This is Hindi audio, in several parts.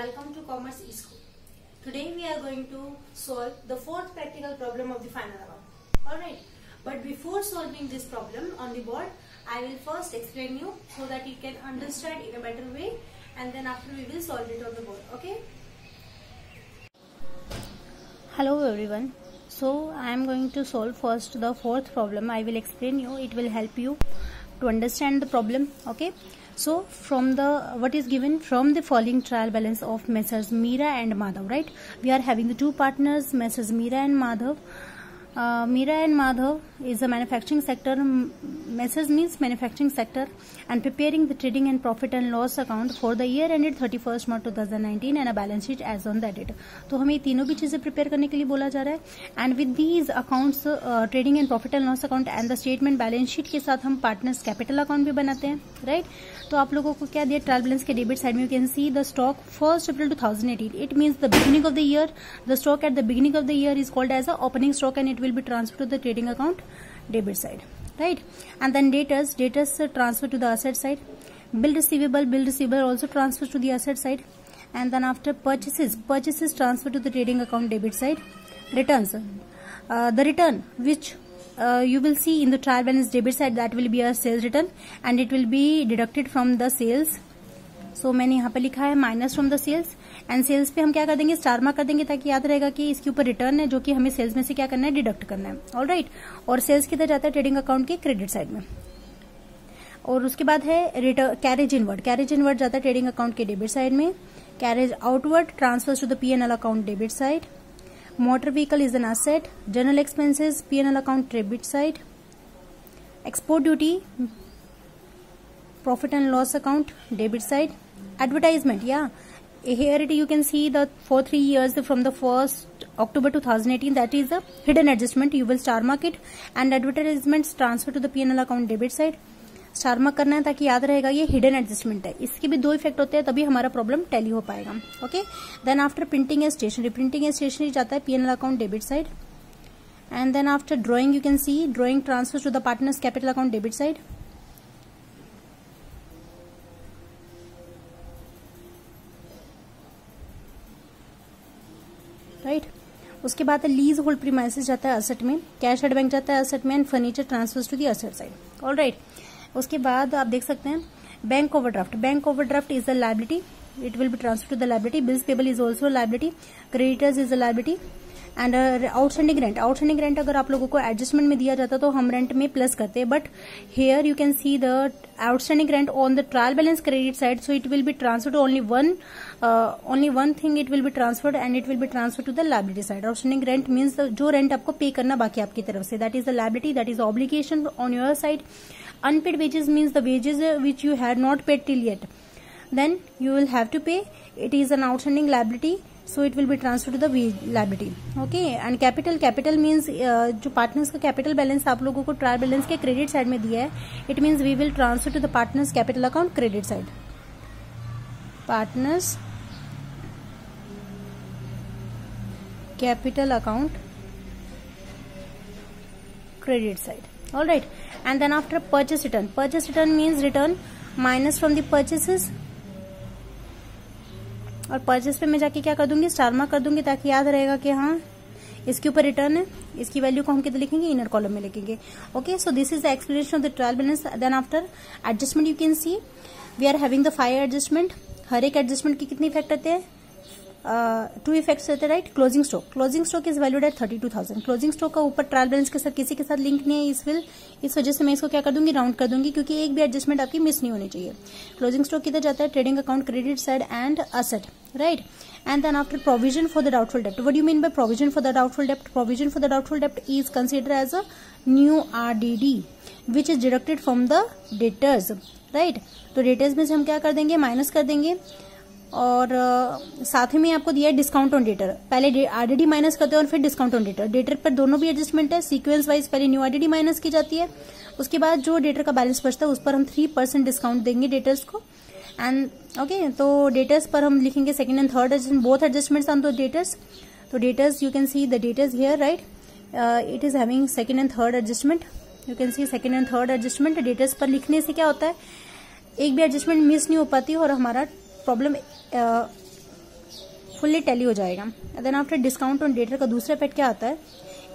welcome to Commerce eSchool. Today we are going to solve the fourth practical problem of the final round. Alright, but before solving this problem on the board, I will first explain you so that you can understand in a better way, and then after we will solve it on the board. Okay? Hello everyone. So I am going to solve first the fourth problem. I will explain you. It will help you to understand the problem. Okay? So from the what is given from the following trial balance of Messrs. Meera and Madhav, right? We are having the two partners, Messrs. Meera and Madhav. Meera and Madhav is a manufacturing sector. Messrs. means manufacturing sector, and preparing the trading and profit and loss account for the year ended 31st March 2019 and a balance sheet as on that date. तो हमें तीनों भी चीजें प्रिपेयर करने के लिए बोला जा रहा है. And with these accounts trading and profit and loss account and the statement balance sheet के साथ हम पार्टनर्स कैपिटल अकाउंट भी बनाते हैं, राइट? तो आप लोगों को क्या दिया ट्रायल बैलेंस के डेबिट साइड में you can see the stock 1 April 2018. It means the beginning of the year. The stock at the beginning of the year is called as a opening stock and it will be transfer to the trading account debit side, right? And then debtors transfer to the asset side. Bill receivable also transfers to the asset side. And then after purchases transfer to the trading account debit side. Returns, the return which you will see in the trial balance debit side, that will be a sales return and it will be deducted from the sales. So मैंने यहाँ पे लिखा है minus from the sales, and sales पे हम क्या कर देंगे, स्टार मार्क कर देंगे ताकि याद रहेगा कि इसके ऊपर रिटर्न है जो कि हमें सेल्स में से क्या करना है, डिडक्ट करना है. All right. और सेल्स किधर जाता है, ट्रेडिंग अकाउंट के क्रेडिट साइड में. और उसके बाद है कैरेज इनवर्ड जाता है ट्रेडिंग अकाउंट के डेबिट साइड में. Carriage outward transfers to the P&L account debit side. Motor vehicle is an asset. General expenses P&L account debit side. Export duty profit and loss account debit side. Advertisement, here you can see the for 3 years from the 1st October 2018, that is the hidden adjustment. You will star mark it and advertisements transfer to the P&L account debit side. Star mark करना है ताकि याद रहेगा ये हिडन एडजस्टमेंट है. इसके भी दो इफेक्ट होते हैं, तभी हमारा प्रॉब्लम टैली हो पाएगा. Okay. Then after printing and stationery जाता है P&L account debit side. And then after drawing you can see drawing transfer to the partners capital account debit side. Right. उसके बाद लीज होल्ड प्रीमाइसेस जाता है असेट में. कैश एट बैंक जाता है असेट में and furniture transfers to the asset side. All right. उसके बाद आप देख सकते हैं bank overdraft is the liability. It will be transfer to the liability. Bills payable is also liability. Creditors is the liability. And outstanding rent अगर आप लोगों को एडजस्टमेंट में दिया जाता तो हम रेंट में प्लस करते हैं, but here you can see the outstanding rent on the trial balance credit side, so it will be transfer to only one thing. It will be transferred and it will be transfer to the liability side. Outstanding rent means जो रेंट आपको पे करना बाकी आपकी तरफ से, that is the liability, that is obligation on your side. Unpaid wages means the wages which you had not paid till yet, then you will have to pay. It is an outstanding liability, so it will be transferred to the liability. Okay. And capital means जो partners का capital balance आप लोगों को trial balance के credit side में दिया है, it means we will transfer to the partners capital account credit side. Partners capital account credit side. All right. And then after purchase return means return minus from the purchases. और परचेस पे मैं जाके क्या कर दूंगी, स्टार मार्क कर दूंगी ताकि याद रहेगा कि हाँ इसके ऊपर रिटर्न है. इसकी वैल्यू को हम किधर लिखेंगे, इनर कॉलम में लिखेंगे. Okay. So this is the explanation of the trial balance. Then after adjustment you can see we are having the 5 adjustment. हर एक एडजस्टमेंट के कितने इफेक्ट रहते हैं, 2 इफेक्ट्स रहते हैं, right? Closing stock is valued at 32,000. Closing stock का ऊपर ट्रायल बैलेंस के साथ किसी के साथ लिंक नहीं है. इस वजह से मैं इसको क्या कर दूंगी, राउंड कर दूंगी, क्योंकि एक भी एडजस्टमेंट आपकी मिस नहीं होनी चाहिए. क्लोजिंग स्टॉक किधर जाता है, trading account credit side and asset, right? And then after provision for the doubtful dept. What do you mean by provision for the doubtful dept? Provision for the doubtful dept is considered as a new RDD which is deducted from the debtors, right? तो डेटर्स में से हम क्या कर देंगे, माइनस कर देंगे. और साथ ही में आपको दिया है डिस्काउंट ऑन डेटर. पहले RDD माइनस करते हैं और फिर डिस्काउंट ऑन डेटर. डेटर पर दोनों भी एडजस्टमेंट है, सीक्वेंस वाइज पहले न्यू RDD माइनस की जाती है, उसके बाद जो डेटर का बैलेंस बचता है उस पर हम 3% डिस्काउंट देंगे डेटर्स को. And okay. तो डेटर्स पर हम लिखेंगे second and third adjustment, both adjustments on the debtors. तो debtors you can see the debtors here, right? It is having second and third adjustment. You can see second and third adjustment. Debtors पर लिखने से क्या होता है, एक भी एडजस्टमेंट मिस नहीं हो पाती और हमारा प्रॉब्लम फुल्ली टैली हो जाएगा। Then after discount on debtor का दूसरा इफेक्ट क्या आता है,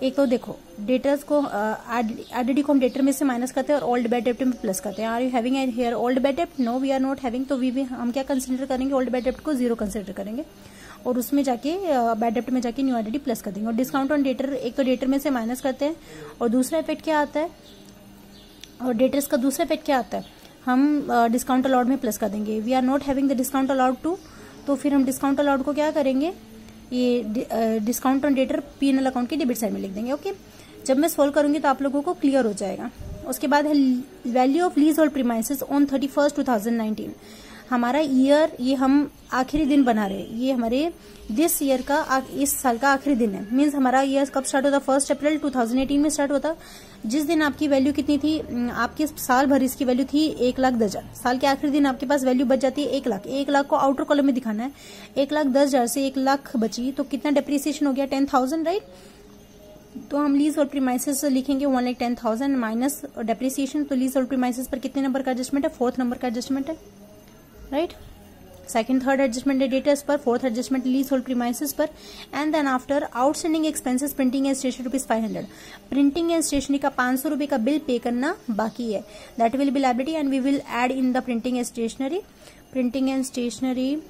एक तो देखो डेटर्स को आरडीडी को हम डेटर में से माइनस करते हैं और ओल्ड बैड डेप्ट में प्लस करते हैं। Are you having here old bad डेप्ट? No, we are not having. तो हम क्या कंसिडर करेंगे, ओल्ड बैड डेप्ट को 0 कंसिडर करेंगे और उसमें जाके बैड डेप्ट में जाके न्यू आरडीडी प्लस कर देंगे। और डिस्काउंट ऑन डेटर, एक तो डेटर में से माइनस करते हैं और दूसरा इफेक्ट क्या आता है, और डेटर्स का दूसरा इफेक्ट क्या आता है, हम डिस्काउंट अलाउड में प्लस कर देंगे। We are not having the discount allowed to, तो फिर हम डिस्काउंट अलाउड को क्या करेंगे, ये discount on debtor PNL account की डेबिट साइड में लिख देंगे। ओके, जब मैं सोल्व करूंगी तो आप लोगों को क्लियर हो जाएगा। उसके बाद है value of lease hold premises on 31 2019। हमारा ईयर, ये हम आखिरी दिन बना रहे हैं, ये हमारे दिस ईयर का इस साल का आखिरी दिन है। मींस हमारा ईयर कब स्टार्ट होता, 1 अप्रैल 2018 में स्टार्ट होता। जिस दिन आपकी वैल्यू कितनी थी, आपके साल भर इसकी वैल्यू थी 1,10,000। साल के आखिरी दिन आपके पास वैल्यू बच जाती है 1 लाख। 1 लाख को आउटर कॉलम में दिखाना है। 1,10,000 से 1 लाख बची तो कितना डेप्रिसिएशन हो गया, 10,000, राइट। तो हम लीज और प्रीमाइसेस लिखेंगे 1,10,000 माइनस डेप्रिसिएशन। तो लीज और प्रीमाइसेस पर कितने नंबर का एडजस्टमेंट है, 4th नंबर का एडजस्टमेंट है, राइट। सेकंड थर्ड एडजस्टमेंट है डेटर्स पर, 4th adjustment lease hold premises पर। And then after outstanding expenses printing and stationery ₹500। Printing and stationery का 500 रुपए का बिल पे करना बाकी है, that will be liability and we will add in the printing and stationery. Printing and stationery,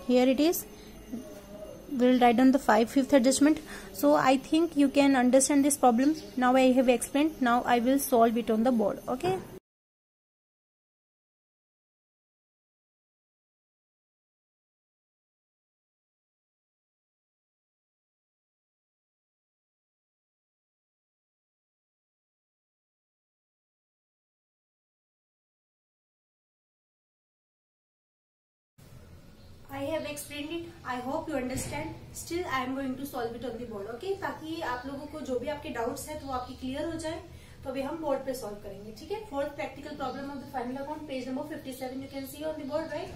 here it is, we'll write down the 5th adjustment. So I think you can understand this problem. Now I have explained, now I will solve it on the board. Okay. I have explained it. I hope you understand. Still I am going to solve it on the board. Okay, ताकि आप लोगों को जो भी आपके डाउट्स है तो वो आपकी क्लियर हो जाए। तो अभी हम बोर्ड पे सॉल्व करेंगे, ठीक है। 4th practical problem of the final account, page number 57 you can see on the board, right?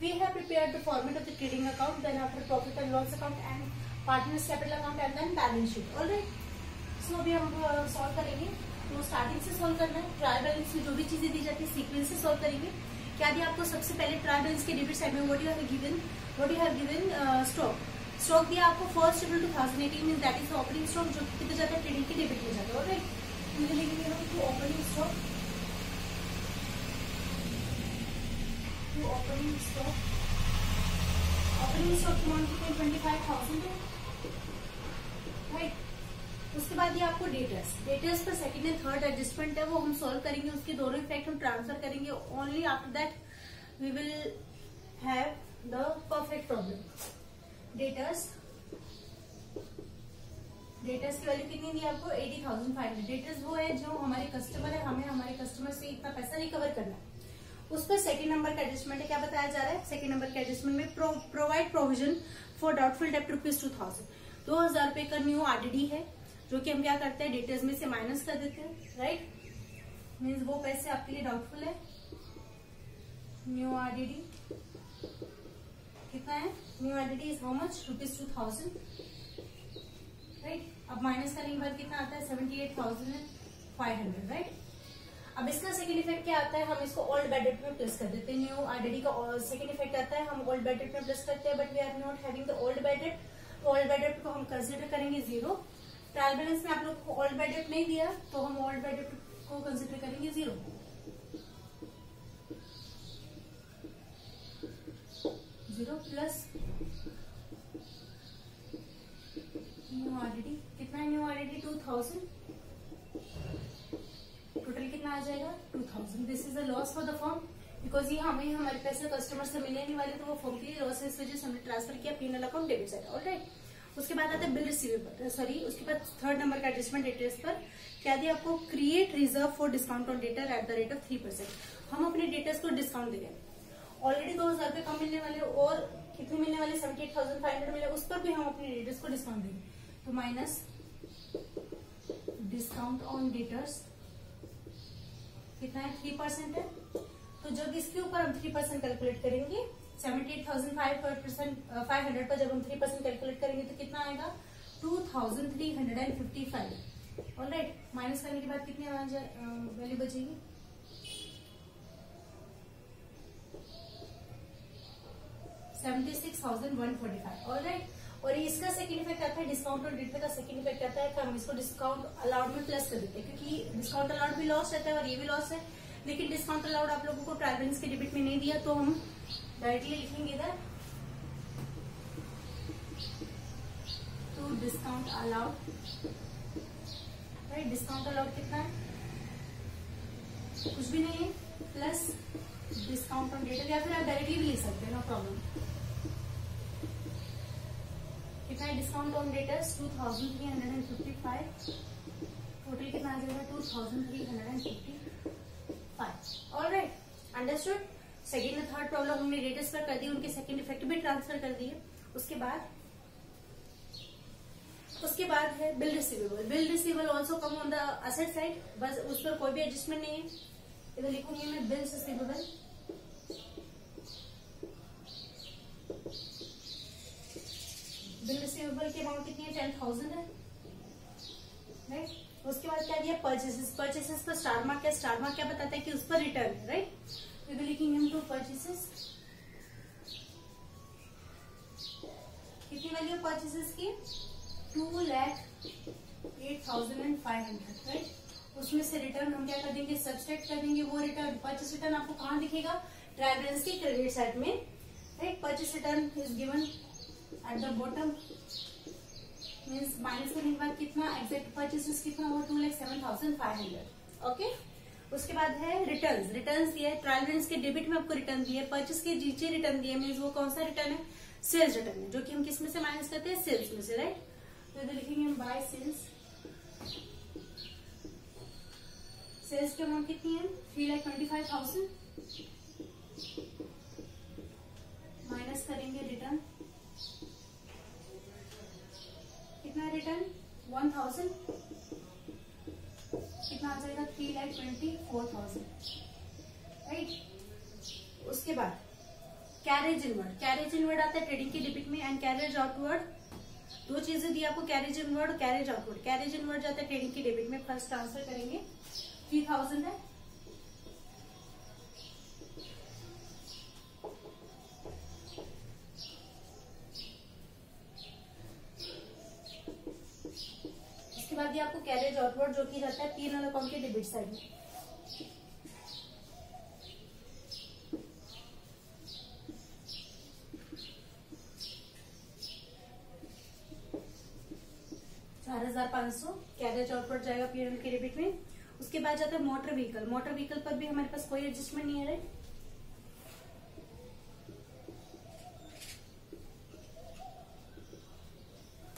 We have prepared the format of the trading account, then after profit and loss account and partners capital account and then balance sheet. All right. So अभी हम सॉल्व करेंगे। तो स्टार्टिंग से सॉल्व करना है। ट्रायल बैलेंस में जो भी चीजें दी जाती है सीक्वेंस से सॉल्व करेंगे। क्या दिया आपको, सबसे पहले ट्रायल बैलेंस के डेबिट साइड में what you have given stock दिया आपको 1 अप्रैल 2018 means that is opening stock, जो कितने जाता है, ट्रेडिंग के डेबिट में जाता है। ऑलराइट, लिखेंगे हम टू ओपनिंग स्टॉक, की अमाउंट कितनी, 25,000 है, राइट। उसके बाद ये आपको डेटर्स पर सेकंड एंड थर्ड एडजस्टमेंट है, वो हम सॉल्व करेंगे। उसके दोनों इफेक्ट हम ट्रांसफर करेंगे। Only after that we will have the perfect problem. Debtors की वैल्यू कितनी दी आपको, 80,500। डेटर्स वो है जो हमारे कस्टमर है, हमें हमारे कस्टमर से इतना पैसा रिकवर करना है। उस पर सेकंड नंबर का एडजस्टमेंट है, क्या बताया जा रहा है, सेकंड नंबर के एडजस्टमेंट में प्रोवाइड प्रोविजन फॉर डाउटफुल डेब्ट ₹2,000। 2,000 रुपए का न्यू आरडीडी है, जो कि हम क्या करते हैं, डेटर्स में से माइनस कर देते हैं, राइट। मीन्स वो पैसे आपके लिए डाउटफुल है। न्यू आरडीडी कितना है, new RDD is how much, ₹2,000, right. अब माइनस करने के बाद कितना आता है, 78,500, राइट। अब इसका सेकंड इफेक्ट क्या आता है, हम इसको ओल्ड बैड डेट में प्लस कर देते हैं। न्यू आरडीडी का सेकंड इफेक्ट आता है, हम ओल्ड बैड डेट में प्लस करते हैं, but we are not having the old bad debt. तो ओल्ड बैड डेट को हम कंसिडर करेंगे 0। ट्रायल बैलेंस में आप लोग को ओल्ड बैड डेट नहीं दिया, तो हम ओल्ड बैड डेट को कंसिडर करेंगे 0। 0 प्लस न्यू आरडीडी, कितना है न्यू आरडीडी, 2,000। टोटल कितना आ जाएगा, 2,000। This is a loss for the firm, because ये हमारे पैसे कस्टमर से मिलने नहीं वाले, तो वो फर्म के लिए लॉस है। इस वजह से हमने ट्रांसफर किया PNL account debit side, alright. उसके बाद आता है बिल रिसीवेबल, उसके बाद थर्ड नंबर का एडजस्टमेंट डेटर्स पर क्या दिया आपको, create reserve for discount on debtor at the rate of 3%। हम अपने डेटर्स को डिस्काउंट दे रहे हैं। ऑलरेडी 2,000 रुपए कम मिलने वाले और कितने मिलने वाले, 78,500 मिले, उस पर भी हम अपने डेटर्स को डिस्काउंट देंगे। तो माइनस डिस्काउंट ऑन डेटर्स कितना है, 3% है। तो जब इसके ऊपर हम 3% कैलकुलेट करेंगे, 78,500 पर जब हम 3% कैलकुलेट करेंगे तो कितना आएगा, 2,355। ऑलराइट, माइनस करने के बाद कितनी वैल्यू बचेगी, 76,145। ऑलराइट, और इसका सेकंड इफेक्ट आता है डिस्काउंट ऑन डेट का सेकंड इफेक्ट आता है कि हम इसको डिस्काउंट अलाउड में प्लस कर देते हैं, क्योंकि डिस्काउंट अलाउड भी लॉस रहता है और ये भी लॉस है, लेकिन डिस्काउंट अलाउड आप लोगों को ट्रायल बैलेंस के डेबिट में नहीं दिया, तो हम डायरेक्टली लिखेंगे इधर to discount allowed. Right, discount allowed कितना है, कुछ भी नहीं है, प्लस डिस्काउंट ऑन डेट, या फिर आप डायरेक्टली भी लिख सकते हैं, नो प्रॉब्लम। कितना है डिस्काउंट ऑन डेटर्स 2355, टोटल कितना आ जाएगा 2355। Alright, understood. सेकेंड और थर्ड प्रॉब्लम हमने डेटर्स पर कर दी, उनके सेकेंड इफेक्ट भी ट्रांसफर कर दिए। उसके बाद है bill receivable. Bill receivable also come on the asset side, बस उस पर कोई भी एडजस्टमेंट नहीं है। इधर लिखूंगी मैं बिल रिसीवेबल। बिल रिसीवेबल की अमाउंट कितनी है 10,000 है। राइट, उसके बाद क्या दिया परचेसेस। परचेसेस पर स्टार मार्क क्या, स्टार मार्क क्या बताता है कि उस पर रिटर्न है। राइट, तो इधर लिखेंगे हम टू परचेसेस। कितनी वैल्यू परचेसेस की 2,08,500। राइट, उसमें से रिटर्न हम क्या कर देंगे, सब्सट्रैक्ट कर देंगे। वो रिटर्न परचेस रिटर्न आपको कहाँ दिखेगा, ट्रायल बैलेंस की क्रेडिट साइड में। Right, purchase return is given at the bottom, means minus करने के बाद कितना एग्जैक्ट परचेसेस कितना हुआ 2,07,500। ओके, उसके बाद है रिटर्न्स। रिटर्न्स दिया है ट्रायल बैलेंस के डेबिट में आपको रिटर्न दिया है, परचेस के नीचे रिटर्न दिया, मीन्स वो कौन सा रिटर्न है, सेल्स रिटर्न है, जो कि हम किस में से माइनस करते हैं, सेल्स में से। राइट, तो इधर लिखेंगे हम बाय सेल्स। सेल्स की अमाउंट कितनी है 3,25,000, माइनस करेंगे रिटर्न, कितना रिटर्न 1,000, कितना आ जाएगा 3,24,000। राइट, उसके बाद कैरेज इनवर्ड। कैरेज इनवर्ड आता है ट्रेडिंग के डेबिट में, एंड कैरेज आउटवर्ड। दो चीजें दी आपको, कैरेज इनवर्ड और कैरेज आउटवर्ड। कैरेज इनवर्ड जाता है ट्रेडिंग के डेबिट में, फर्स्ट ट्रांसफर करेंगे 3,000 है। उसके बाद ये आपको कैरेज आउटवर्ड जो कि जाता है P&L अकाउंट के डेबिट साइड में। $4,500 कैरेज आउटवर्ड जाएगा P&L के डेबिट में। उसके बाद जाता है मोटर व्हीकल। मोटर व्हीकल पर भी हमारे पास कोई एडजस्टमेंट नहीं है। राइट,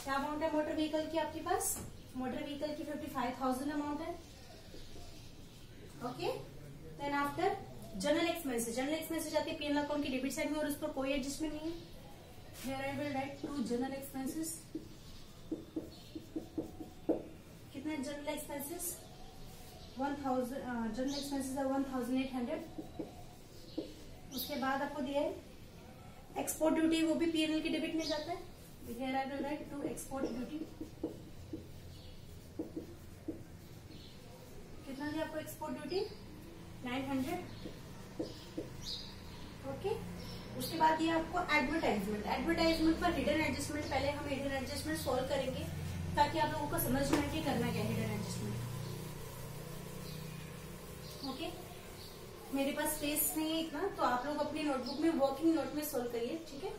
क्या अमाउंट है मोटर व्हीकल की आपके पास, मोटर व्हीकल की 55,000 अमाउंट है। Okay, then after general expenses. General expenses जाती है P&L अकाउंट की डेबिट साइड में और उस पर कोई एडजस्टमेंट नहीं है। Here I will write to general expenses. कितना है जनरल एक्सपेंसेस 1,000, जनरल एक्सपेंसेस है 1,800। उसके बाद आपको दिया है एक्सपोर्ट ड्यूटी, वो भी P&L के डेबिट में जाता है। Here I will write to export duty। कितना दिया आपको एक्सपोर्ट ड्यूटी 900। ओके, उसके बाद दिया आपको एडवर्टाइजमेंट। एडवर्टाइजमेंट पर हिडन एडजस्टमेंट, पहले हम हिडन एडजस्टमेंट सोल्व करेंगे ताकि आप लोगों को समझ में आए कि करना क्या है हिडन एडजस्टमेंट। ओके, मेरे पास स्पेस नहीं है इतना, तो आप लोग अपनी नोटबुक में वर्किंग नोट में सोल्व करिए। ठीक है,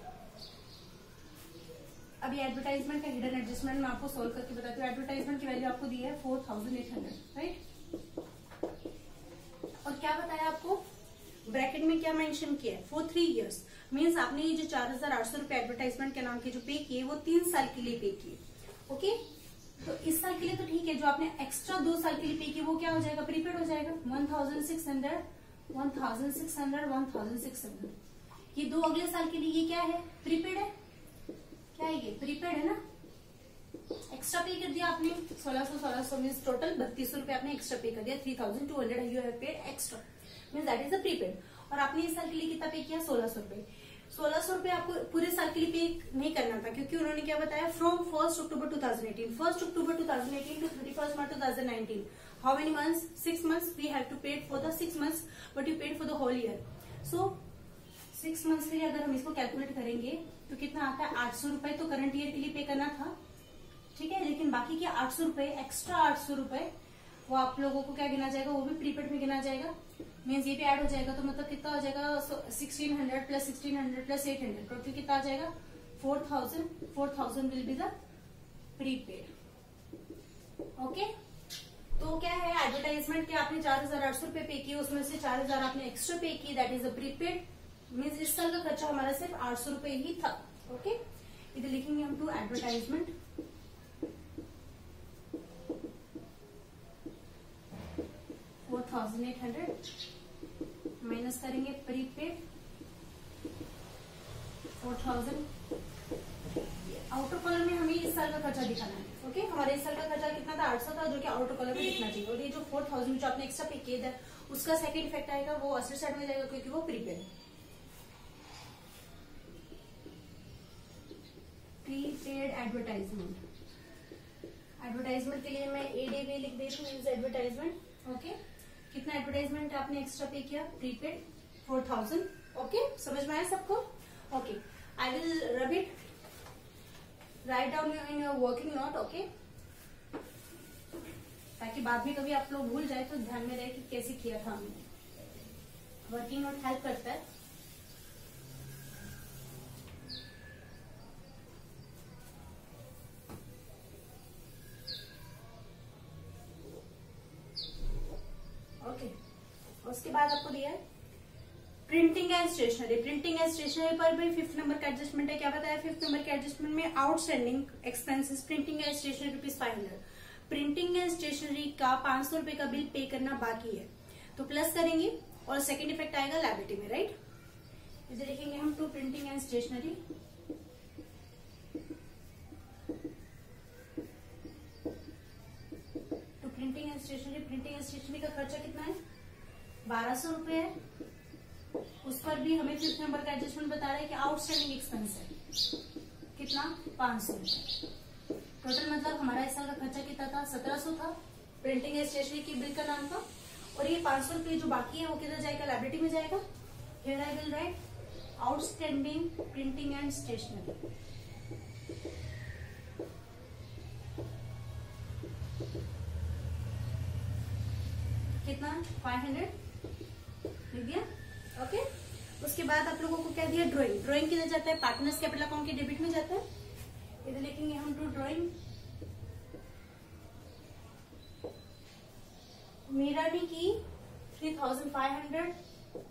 अभी एडवर्टाइजमेंट का हिडन एडजस्टमेंट मैं आपको सोल्व करके बताती हूँ। एडवर्टाइजमेंट की वैल्यू आपको दी है 4,800। राइट, और क्या बताया आपको ब्रैकेट में क्या मेंशन किया है फॉर 3 years, मीन्स आपने ये जो 4,800 रुपए एडवर्टाइजमेंट के नाम के जो पे किए वो 3 साल के लिए पे किए। ओके, तो इस साल के लिए तो ठीक है, जो आपने एक्स्ट्रा 2 साल के लिए पे किए वो क्या हो जाएगा, प्रीपेड हो जाएगा। 1,600, 1,600, 1,600। ये 2 अगले साल के लिए ये क्या है, प्रीपेड है। क्या है ये, प्रीपेड है ना। एक्स्ट्रा पे कर दिया आपने 1,600 मीन्स टोटल 3,200 रुपए आपने एक्स्ट्रा पे कर दिया। 3,200 you have paid extra, means that is the prepaid. और आपने इस साल के लिए कितना पे किया 1,600 रुपए। 1,600 रुपए आपको पूरे साल के लिए पे नहीं करना था, क्योंकि उन्होंने क्या बताया, from 1 October 2018, 1 October 2018 to 31 March 2019, how many months, 6 months we have to pay for the 6 months, but you paid for the whole year. So 6 months के लिए अगर हम इसको कैलकुलेट करेंगे तो कितना आता है, 800 रुपए तो करंट ईयर के लिए पे करना था, ठीक है। लेकिन बाकी के 800 रुपए, एक्स्ट्रा 800 रुपए वो आप लोगों को क्या गिना जाएगा, वो भी प्रीपेड में गिना जाएगा। मीन्स ये भी ऐड हो जाएगा, तो मतलब कितना हो जाएगा, 1600 प्लस 1600 प्लस 800, टोटल कितना आ जाएगा, 4000। 4000 will be the prepaid. Okay, तो क्या है, एडवर्टाइजमेंट के आपने 4800 रुपए पे किए, उसमें से 4000 आपने एक्स्ट्रा पे किए, that is a prepaid. Means इस साल का खर्चा हमारा सिर्फ 800 रुपए ही था। ओके, इधर लिखेंगे हम टू एडवर्टाइजमेंट, 4800 माइनस करेंगे प्रीपेड 4000। आउटर कॉलम में हमें इस साल का खर्चा दिखाना है। ओके, हमारे इस साल का खर्चा कितना था, 800 था, जो कि आउटर कॉलम में दिखना चाहिए। और ये जो 4000 जो आपने एक्स्ट्रा पे किया था, उसका सेकंड इफेक्ट आएगा, वो असेट साइड में जाएगा क्योंकि वो प्रीपेड है। प्रीपेड एडवर्टाइजमेंट, एडवर्टाइजमेंट के लिए मैं एडीवी लिख देती हूँ, एडवर्टाइजमेंट। ओके, कितना एडवर्टाइजमेंट आपने एक्स्ट्रा पे किया, प्रीपेड 4000। ओके, समझ में आया सबको? Okay, I will rub it, write down in your working note. Okay, ताकि बाद में कभी आप लोग भूल जाए तो ध्यान में रहे कि कैसे किया था हमने। वर्किंग नोट हेल्प करता है। ओके, उसके बाद आपको दिया है printing and stationery. Printing and stationery पर भी 5th नंबर का एडजस्टमेंट है। क्या बताया 5th नंबर के एडजस्टमेंट में, outstanding expenses printing and stationery ₹500। Printing and stationery का 500 रुपए का बिल पे करना बाकी है, तो प्लस करेंगे और सेकंड इफेक्ट आएगा लायबिलिटी में, राइट। इसे लिखेंगे हम to printing and stationery, to printing and stationery. Printing and stationery का खर्चा कितना है, 1200 रुपए है। उस पर भी हमें 5th नंबर का एडजस्टमेंट बता रहा है कि आउटस्टैंडिंग एक्सपेंस है कितना, 500 रुपए। टोटल मतलब हमारा इस साल का खर्चा कितना था, 1700 था, प्रिंटिंग एंड स्टेशनरी की बिल का नाम था। और ये 500 रुपए जो बाकी है वो किधर जाएगा, लायबिलिटी में जाएगा। Here I will write outstanding printing and stationery. कितना, 500 लिख दिया। ओके, उसके बाद आप लोगों को क्या दिया, ड्राइंग। ड्राइंग किधर जाता है, पार्टनर्स कैपिटल अकाउंट के डेबिट में जाता है। इधर लिखेंगे हम टू ड्राइंग। मीरा ने की 3500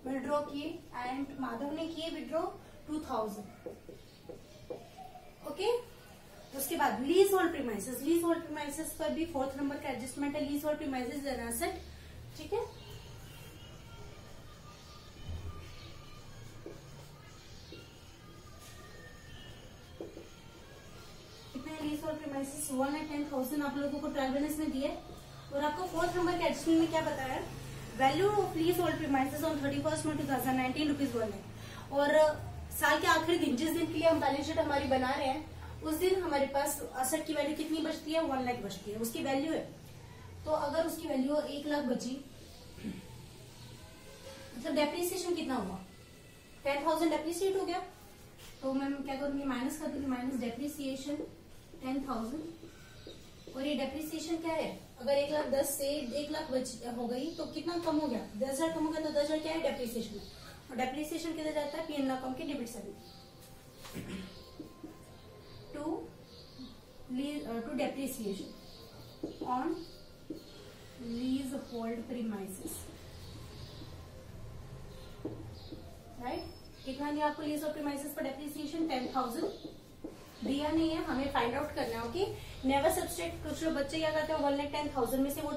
विड्रॉ किए एंड माधव ने किए विड्रॉ 2000। ओके, उसके बाद lease hold premises. Lease hold premises पर भी 4th नंबर का एडजस्टमेंट है। Lease hold premises an asset, ठीक है। लीज होल्ड प्रीमाइसेस 1,10,000 आप लोगों को ट्रायल बैलेंस में दिया है। और आपको 4th नंबर के एडजस्टमेंट में क्या बताया है, value of lease hold premises on 31 March 2019 ₹1 है। और साल के आखिरी दिन, जिस दिन के लिए हम बैलेंस शीट हमारी बना रहे हैं, उस दिन हमारे पास असेट की वैल्यू कितनी बचती है, 1 लाख बचती है, उसकी वैल्यू है। तो अगर उसकी वैल्यू 1 लाख बची, मतलब डेप्रिसिएशन कितना हुआ, 10,000 डेप्रिसिएट हो गया। तो मैं क्या करूंगी, माइनस कर दूंगी, माइनस डेप्रिसिएशन 10,000। और ये डेप्रिसिएशन क्या है, अगर 1,10,000 से 1 लाख हो गई तो कितना कम हो गया, 10,000 कम हो गया। तो 10,000 क्या है, डेप्रिसिएशन। और डेप्रिसिएशन किधर जाता है, पीएनएल अकाउंट के debit side to depreciation on lease hold premises, right. कितना दिया आपको लीज होल्ड प्रीमाइसेस पर डेप्रिसिएशन, 10,000 दिया नहीं है, हमें फाइंड आउट करना है। Okay, never subtract. कुछ लोग बच्चे क्या करते हैं, 1,10,000 में से वो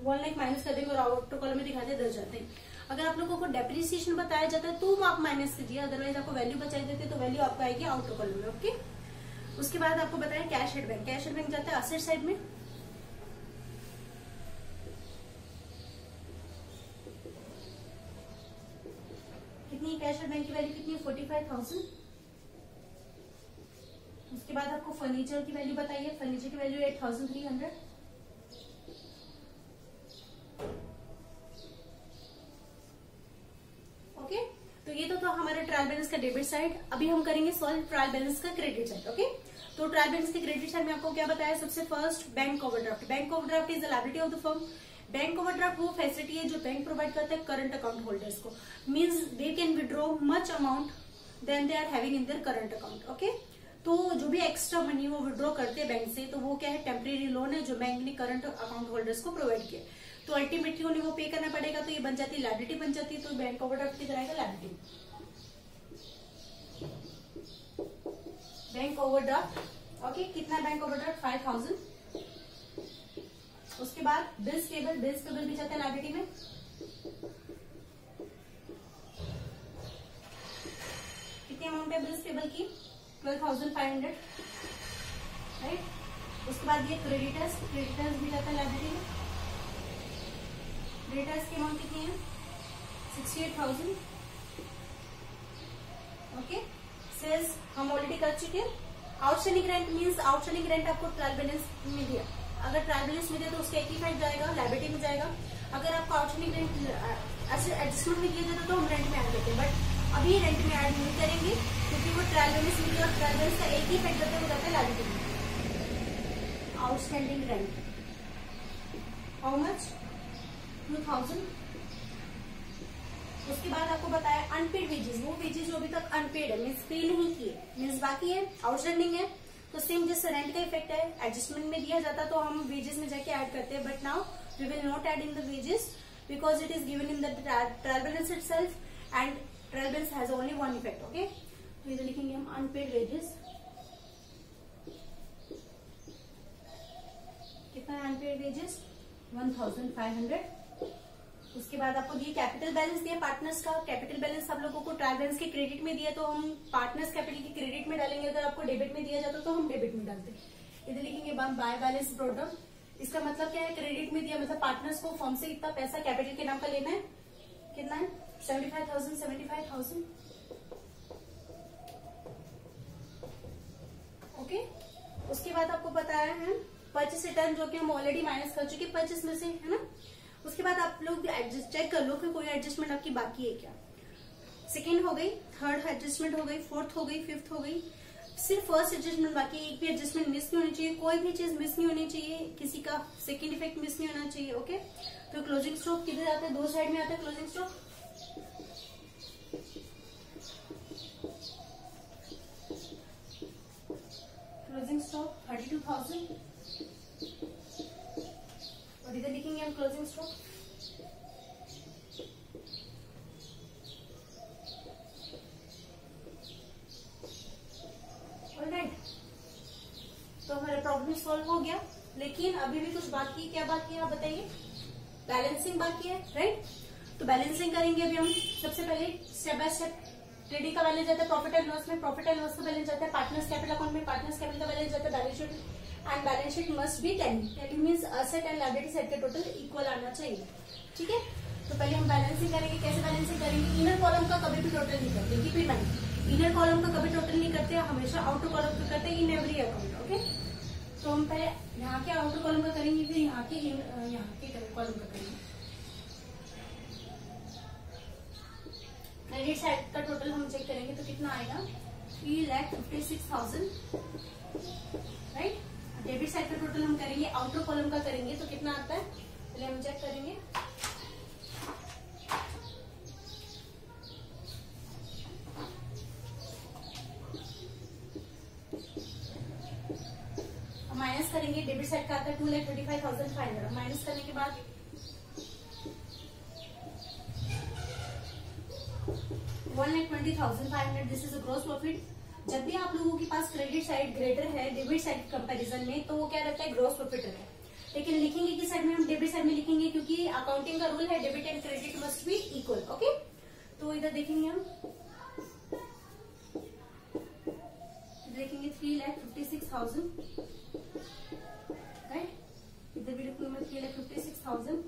1 लाख माइनस कर देंगे और आउटर कॉलम में दिखाते 10 जाते हैं। अगर आप लोगों को डेप्रिसिएशन बताया जाता है तो आप माइनस कीजिए, अदरवाइज आपको वैल्यू बचाई देते हैं तो वैल्यू आपको आएगी आउटर कॉलम में। ओके, उसके बाद आपको बताया cash at bank. Cash at bank जाता है असेट साइड में। कितनी कैश एट बैंक की वैल्यू कितनी है, 45,000। उसके बाद आपको फर्नीचर की वैल्यू बताइए। फर्नीचर की वैल्यू 8,300। ओके, तो ये तो था हमारा ट्रायल बैलेंस का डेबिट साइड, अभी हम करेंगे सॉल्व ट्रायल बैलेंस का क्रेडिट साइड। ओके, तो ट्रायल बैलेंस के क्रेडिट साइड में आपको क्या बताया, सबसे first bank overdraft. Bank overdraft is the liability of the firm. Bank overdraft वो फैसिलिटी है जो बैंक प्रोवाइड करता है करंट अकाउंट होल्डर्स को, means they can withdraw much amount than they are having in their current account. Okay, तो जो भी एक्स्ट्रा मनी वो विड्रॉ करते हैं बैंक से, तो वो क्या है, टेम्परेरी लोन है जो बैंक ने करंट अकाउंट होल्डर्स को प्रोवाइड किया। तो अल्टीमेटली उन्हें वो पे करना पड़ेगा, तो ये बन जाती है लायबिलिटी बन जाती है। तो बैंक ओवरड्राफ्ट किधर आएगा, लायबिलिटी। बैंक ओवरड्राफ्ट ओके, कितना बैंक ओवरड्राफ्ट 5000। उसके बाद बिल्स पेबल, बिल्स पेबल भी जाता है लायबिलिटी में। कितनी अमाउंट है बिल्स पेबल की, 12,500, राइट। उसके बाद ये क्रेडिटर्स, क्रेडिटर्स भी जाता है लायबिलिटी में। क्रेडिटर्स की अमाउंट कितनी है, 68,000। ओके, सेल्स हम ऑलरेडी कर चुके हैं। Outstanding rent means outstanding rent आपको ट्रायल बैलेंस में दिया, अगर ट्रायल बैलेंस में दिया तो उसका 85 जाएगा, लायबिलिटी में जाएगा। अगर आपको आउटस्टैंडिंग रेंट एडजस्टमेंट में दिया जाता तो हम रेंट में ऐड करते हैं, बट अभी रेंट में ऐड नहीं करेंगे क्योंकि वो ट्रायल बैलेंस में दिया और ट्रायल बैलेंस का एक ही इफेक्ट जाता है, वो जाता है लायबिलिटी में। Outstanding rent how much, 2000। उसके बाद आपको बताया अनपेड वेजेस, वो वेजेस जो अभी तक अनपेड है, मीन्स पे नहीं किए, मीन्स बाकी है, आउटस्टैंडिंग है। तो सेम जैसे रेंट का इफेक्ट है, एडजस्टमेंट में दिया जाता तो हम वेजेस में जाके ऐड करते हैं, but now we will not add in the wages because it is given in the trial balance itself and trial balance has only one effect. Okay, तो इधर लिखेंगे हम अनपेड वेजेस। कितना है अनपेड वेजेस, 1500। उसके बाद आपको दिए कैपिटल बैलेंस दिया पार्टनर्स का। कैपिटल बैलेंस आप लोगों को ट्रायल बैलेंस के क्रेडिट में दिया तो हम पार्टनर्स कैपिटल के क्रेडिट में डालेंगे, अगर आपको डेबिट में दिया जाता तो हम डेबिट में डालते। इधर लिखेंगे बाय बैलेंस प्रोडक्ट। इसका मतलब क्या है, क्रेडिट में दिया मतलब पार्टनर्स को फर्म से इतना पैसा कैपिटल के नाम का लेना है। कितना है, 75,000। ओके, उसके बाद आपको बताया है परचेस रिटर्न जो कि हम ऑलरेडी माइनस कर चुके परचेस में से, है ना। उसके बाद आप लोग चेक कर लो कि कोई एडजस्टमेंट आपकी बाकी है क्या। सेकेंड हो गई, थर्ड एडजस्टमेंट हो गई, फोर्थ हो गई, फिफ्थ हो गई, सिर्फ फर्स्ट एडजस्टमेंट बाकी है। एक भी एडजस्टमेंट मिस नहीं होनी चाहिए, कोई भी चीज मिस नहीं होनी चाहिए, किसी का सेकेंड इफेक्ट मिस नहीं होना चाहिए। ओके, तो क्लोजिंग स्टॉक किधर आता है, दो साइड में आता है क्लोजिंग स्टॉक। क्लोजिंग स्टॉक 32,000 और इधर लिखेंगे हम क्लोजिंग स्टॉक। ऑलराइट, तो हमारा प्रॉब्लम सॉल्व हो गया, लेकिन अभी भी कुछ बाकी है। क्या बाकी है आप बताइए, बैलेंसिंग बाकी है, राइट। तो बैलेंसिंग करेंगे अभी हम। सबसे पहले स्टेप बाय स्टेप ट्रेडिंग का बैलेंस जाता है प्रॉफिट एंड लॉस में, प्रॉफिट एंड लॉस का बैलेंस जाता है पार्टनर्स कैपिटल अकाउंट में, पार्टनर्स कैपिटल का बैलेंस जाता है balance sheet, and balance sheet must be tally. Tally means asset and liability side का टोटल इक्वल आना चाहिए, ठीक है। तो पहले हम बैलेंसिंग करेंगे, कैसे बैलेंसिंग करेंगे, इनर कॉलम का कभी भी टोटल नहीं करते, keep in mind, inner column का कभी टोटल नहीं करते, हमेशा आउटर कॉलम का करते हैं इन एवरी अकाउंट। ओके, तो हम पहले यहाँ के आउटर कॉलम का करेंगे, फिर यहाँ के कॉलम का करेंगे। क्रेडिट साइड का टोटल हम चेक करेंगे तो कितना आएगा, 3,56,000, राइट। डेबिट साइड का टोटल हम करेंगे, आउटर कॉलम का करेंगे तो कितना आता है, पहले हम चेक करेंगे। माइनस करेंगे, डेबिट साइड का आता है 2,25,500। माइनस करने के बाद 1,20,500, this is a gross profit. जब भी आप लोगों के पास क्रेडिट साइड ग्रेटर है डेबिट साइड कंपैरिजन में, तो वो क्या रहता है, ग्रॉस प्रॉफिट रहता है। लेकिन लिखेंगे किस साइड में, हम डेबिट साइड में लिखेंगे, क्योंकि अकाउंटिंग का रूल है debit and credit must be equal. Okay, तो इधर देखेंगे हम, देखेंगे 3,56,000, राइट। इधर भी लिखूंगी 3,56,000,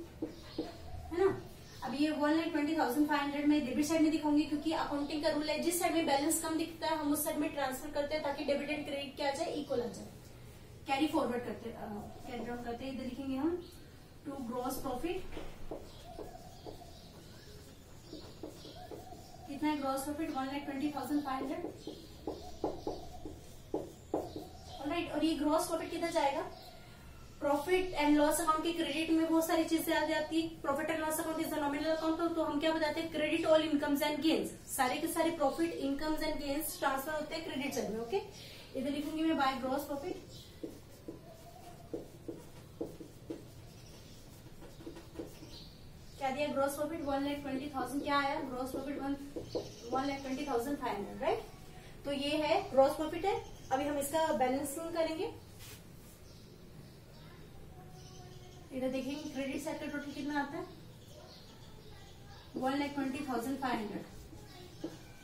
है ना। अब ये 1,20,500 में डेबिट साइड में दिखाऊंगी, क्योंकि अकाउंटिंग का रूल है जिस साइड में बैलेंस कम दिखता है हम उस साइड में ट्रांसफर करते हैं, ताकि डेबिट एंड क्रेडिट क्या आ जाए, इक्वल आ जाए, कैरी फॉरवर्ड करते, कैरी डाउन करते हैं। इधर लिखेंगे हम टू ग्रॉस प्रॉफिट, कितना है ग्रॉस प्रॉफिट 1,20,500। ऑलराइट, और ये ग्रॉस प्रॉफिट किधर जाएगा? प्रॉफिट एंड लॉस अकाउंट के क्रेडिट में बहुत सारी चीजें आ जाती है। Profit and loss account is the nominal account, तो हम क्या बताते हैं? Credit all incomes and gains. सारे के सारे profit, incomes and gains transfer होते हैं क्रेडिट साइड में। ओके, इधर लिखूंगी मैं बाय ग्रॉस प्रॉफिट। क्या दिया? Gross profit 1,20,000। क्या आया? Gross profit 1,20,500, right. तो ये है ग्रॉस प्रॉफिट है। अभी हम इसका बैलेंसिंग करेंगे। इधर देखेंगे क्रेडिट साइड का टोटल कितना आता है? 1,20,500।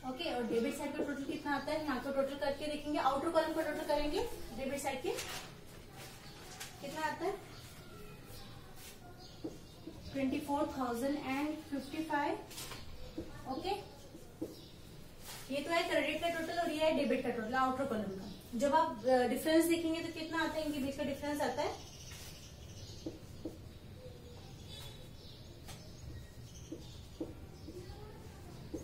ओके, और डेबिट साइड का टोटल कितना आता है? यहाँ को टोटल करके देखेंगे। आउटर कॉलम का टोटल करेंगे डेबिट साइड के, कितना आता है? 24,055। ओके, ये तो है क्रेडिट का टोटल और ये है डेबिट का टोटल आउटर कॉलम का। जब आप डिफरेंस देखेंगे तो कितना आता है? इनके बीच का डिफरेंस आता है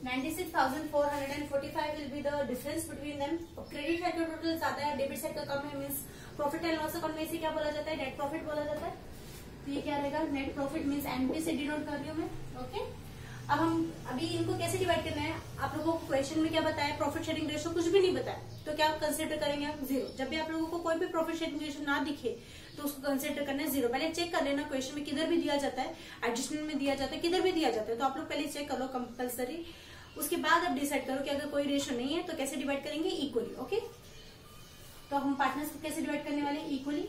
96,445 will be the difference between them. Credit side का टोटल ज्यादा है, डेबिट साइड का कम है, means profit and loss account में इसे क्या बोला जाता है? नेट प्रॉफिट बोला जाता है। तो ये क्या रहेगा? नेट प्रॉफिट मीन्स एनपी से डिनोट कर रही हूँ मैं। ओके, अब हम अभी इनको कैसे डिवाइड करना है? आप लोगों को क्वेश्चन में क्या बताया? प्रॉफिट शेयरिंग रेशो कुछ भी नहीं बताया, तो क्या कंसिडर करेंगे आप? जीरो। जब भी आप लोगों को कोई भी प्रॉफिट शेयरिंग रेशो ना दिखे तो उसको कंसिडर करना है जीरो। पहले चेक कर लेना क्वेश्चन में किधर भी दिया जाता है, एडजस्टमेंट में दिया जाता है, किधर भी दिया जाता है, तो आप लोग पहले चेक कर लो कंपल्सरी। उसके बाद आप डिसाइड करो कि अगर कोई रेशो नहीं है तो कैसे डिवाइड करेंगे? इक्वली। ओके, तो हम पार्टनर्स को कैसे डिवाइड करने वाले? इक्वली।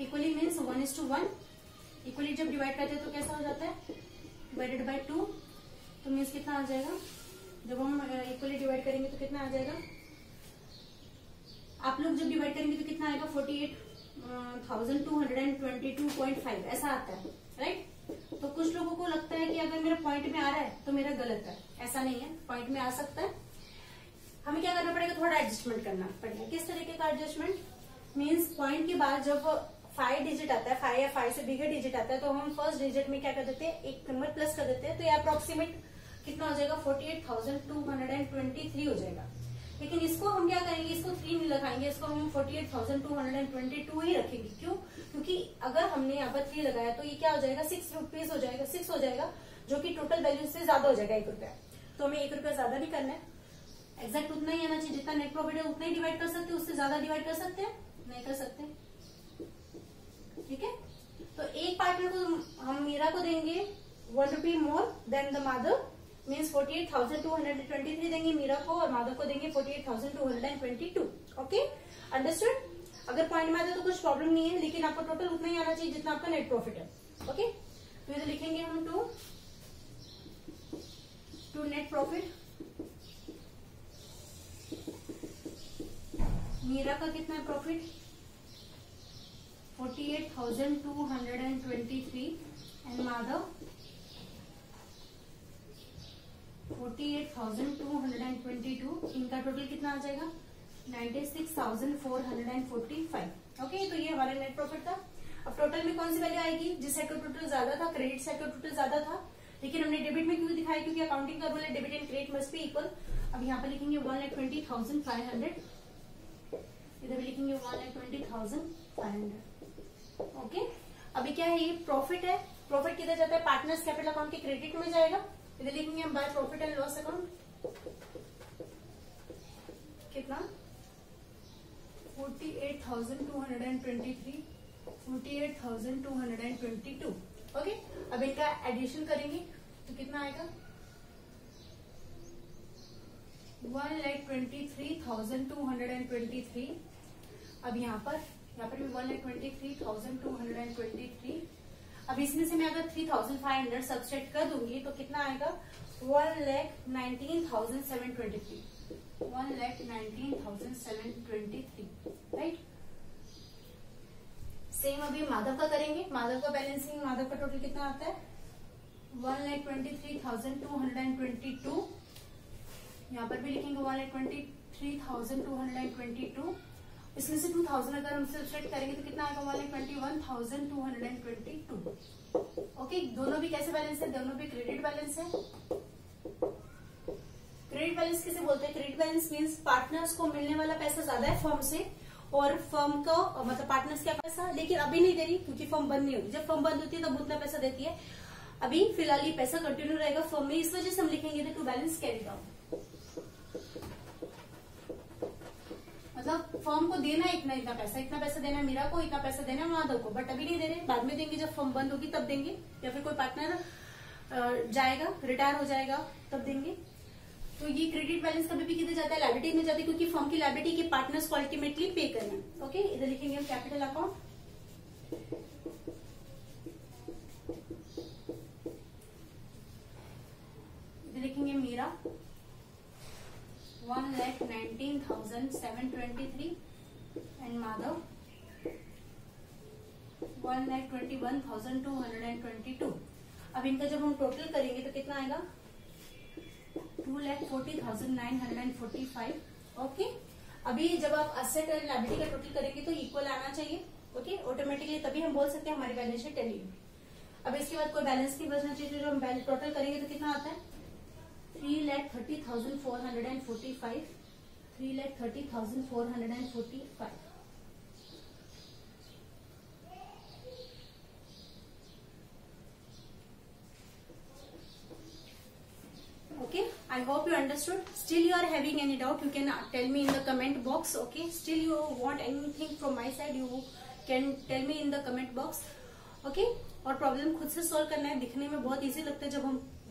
Equally means 1:1। इक्वली जब डिवाइड करते हैं तो कैसा हो जाता है? Divided by 2। तो मीन्स कितना आ जाएगा? जब हम इक्वली डिवाइड करेंगे तो कितना आ जाएगा? आप लोग जब डिवाइड करेंगे तो कितना आएगा? 48,222.5 ऐसा आता है, राइट। तो कुछ लोगों को लगता है कि अगर मेरा पॉइंट में आ रहा है तो मेरा गलत है। ऐसा नहीं है, पॉइंट में आ सकता है। हमें क्या करना पड़ेगा? थोड़ा एडजस्टमेंट करना पड़ेगा। किस तरीके का एडजस्टमेंट? मीन्स पॉइंट के बाद जब 5 डिजिट आता है, 5 या 5 से बिगर डिजिट आता है, तो हम फर्स्ट डिजिट में क्या कर देते हैं? एक नंबर प्लस कर देते हैं। तो ये अप्रोक्सीमेट कितना हो जाएगा? 48,223 हो जाएगा। लेकिन इसको हम क्या करेंगे? इसको 3 नहीं लगाएंगे, इसको हम 48,222 ही रखेंगे। क्यों? क्योंकि अगर हमने यहाँ पर 3 लगाया तो ये क्या हो जाएगा? 6 रुपीज हो जाएगा, 6 हो जाएगा, जो कि टोटल वैल्यू से ज्यादा हो जाएगा 1 रुपया। तो हमें 1 रुपया ज्यादा नहीं करना है, एग्जैक्ट उतना ही आना चाहिए। जितना नेट प्रॉफिट है उतना ही डिवाइड कर सकते हैं, उससे ज्यादा डिवाइड कर सकते हैं? नहीं कर सकते। ठीक है, तो एक पार्टनर को हम मीरा को देंगे 1 rupee more than the mother, means 48,223 देंगे मीरा को, और माधव को देंगे 48,222। Okay, understood? अगर पॉइंट में आता तो कुछ प्रॉब्लम नहीं है, लेकिन आपका टोटल उतना ही आना चाहिए जितना आपका नेट प्रॉफिट है। ओके, तो इधर लिखेंगे हम टू नेट प्रॉफिट। मीरा का कितना है प्रॉफिट? 48,223 एंड माधव 48,222। इनका टोटल कितना आ जाएगा? 96,445। ओके, तो ये हमारा नेट प्रॉफिट था। अब टोटल में कौन सी वैल्यू आएगी? जिस साइड का टोटल ज्यादा था, क्रेडिट साइड का टोटल ज्यादा था, लेकिन हमने डेबिट में क्यों दिखाया? क्योंकि अकाउंटिंग का रूल है debit and credit must be equal. अब यहाँ पे लिखेंगे 1,20,500, इधर भी लिखेंगे 1,20,500। ओके, अभी क्या है? ये प्रॉफिट है। प्रॉफिट किधर जाता है? पार्टनर्स कैपिटल अकाउंट के क्रेडिट में जाएगा। इधर लिखेंगे हम by profit and loss account. कितना? 48,223, 48,222। ओके, अब इनका एडिशन करेंगे तो कितना आएगा? 1,23,223। अब यहाँ पर भी 1,23,223। अब इसमें से मैं अगर 3,500 सब्सट्रैक्ट कर दूंगी तो कितना आएगा? 1,19,723। 1,19,723, राइट। सेम अभी माधव का करेंगे। माधव का बैलेंसिंग, माधव का टोटल कितना आता है? 1,23,222। यहाँ पर भी लिखेंगे 1,23,222। इसमें से 2,000 अगर हम सब्ट्रैक्ट करेंगे तो कितना आएगा? 1,21,222। ओके, दोनों भी कैसे बैलेंस है? दोनों भी क्रेडिट बैलेंस है। क्रेडिट बैलेंस किसे बोलते हैं? क्रेडिट बैलेंस मीन्स पार्टनर्स को मिलने वाला पैसा ज्यादा है फर्म से, और फर्म को मतलब पार्टनर्स क्या पैसा लेकिन अभी नहीं दे रही क्योंकि फर्म बंद नहीं होती। जब फर्म बंद होती है तब उतना पैसा देती है, अभी फिलहाल ये पैसा कंटिन्यू रहेगा फर्म में, इस वजह से हम लिखेंगे टू बैलेंस कैरी डाउन। मतलब फर्म को देना है इतना पैसा देना है मीरा को, इतना पैसा देना है माधव को, बट अभी नहीं दे रहे, बाद में देंगे, जब फर्म बंद होगी तब देंगे, या फिर कोई पार्टनर जाएगा, रिटायर हो जाएगा तब देंगे। तो ये क्रेडिट बैलेंस कभी भी किधर जाता है? लायबिलिटी में जाता है, क्योंकि फर्म की लायबिलिटी के पार्टनर्स को अल्टीमेटली पे करना। ओके, इधर लिखेंगे हम कैपिटल अकाउंट, इधर लिखेंगे मीरा 1,19,723 एंड माधव 1,21,222। अब इनका जब हम टोटल करेंगे तो कितना आएगा? 2,40,945। ओके, अभी जब आप असेट और लायबिलिटी का टोटल करेंगे तो इक्वल आना चाहिए। ओके, ऑटोमेटिकली तभी हम बोल सकते हैं हमारी बैलेंस शीट टैली है। अब इसके बाद कोई बैलेंस नहीं बचना चाहिए, जो हम टोटल करेंगे तो कितना आता है? 3,30,445, 3,30,445। Okay, I hope you understood. Still you are having any doubt, you can tell me in the comment box. Okay, still you want anything from my side, you can tell me in the comment box. Okay, और प्रॉब्लम खुद से सॉल्व करना है। दिखने में बहुत इजी लगता है,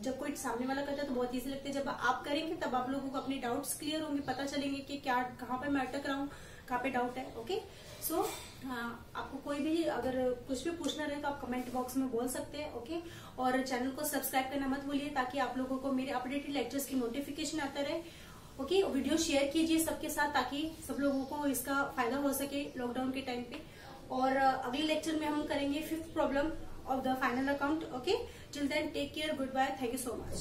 जब कोई सामने वाला करता है तो बहुत इजी लगता है, जब आप करेंगे तब आप लोगों को अपने डाउट्स क्लियर होंगे, पता चलेंगे कि क्या कहाँ पे मैं अटक रहा हूँ, कहाँ पे डाउट है। ओके, सो आपको कोई भी अगर कुछ भी पूछना रहे तो आप कमेंट बॉक्स में बोल सकते हैं। ओके, और चैनल को सब्सक्राइब करना मत भूलिए, ताकि आप लोगों को मेरे अपडेटेड लेक्चर्स की नोटिफिकेशन आता रहे। ओके, वीडियो शेयर कीजिए सबके साथ, ताकि सब लोगों को इसका फायदा हो सके लॉकडाउन के टाइम पे। और अगले लेक्चर में हम करेंगे 5th problem of the final account. Okay, till then take care, goodbye, thank you so much.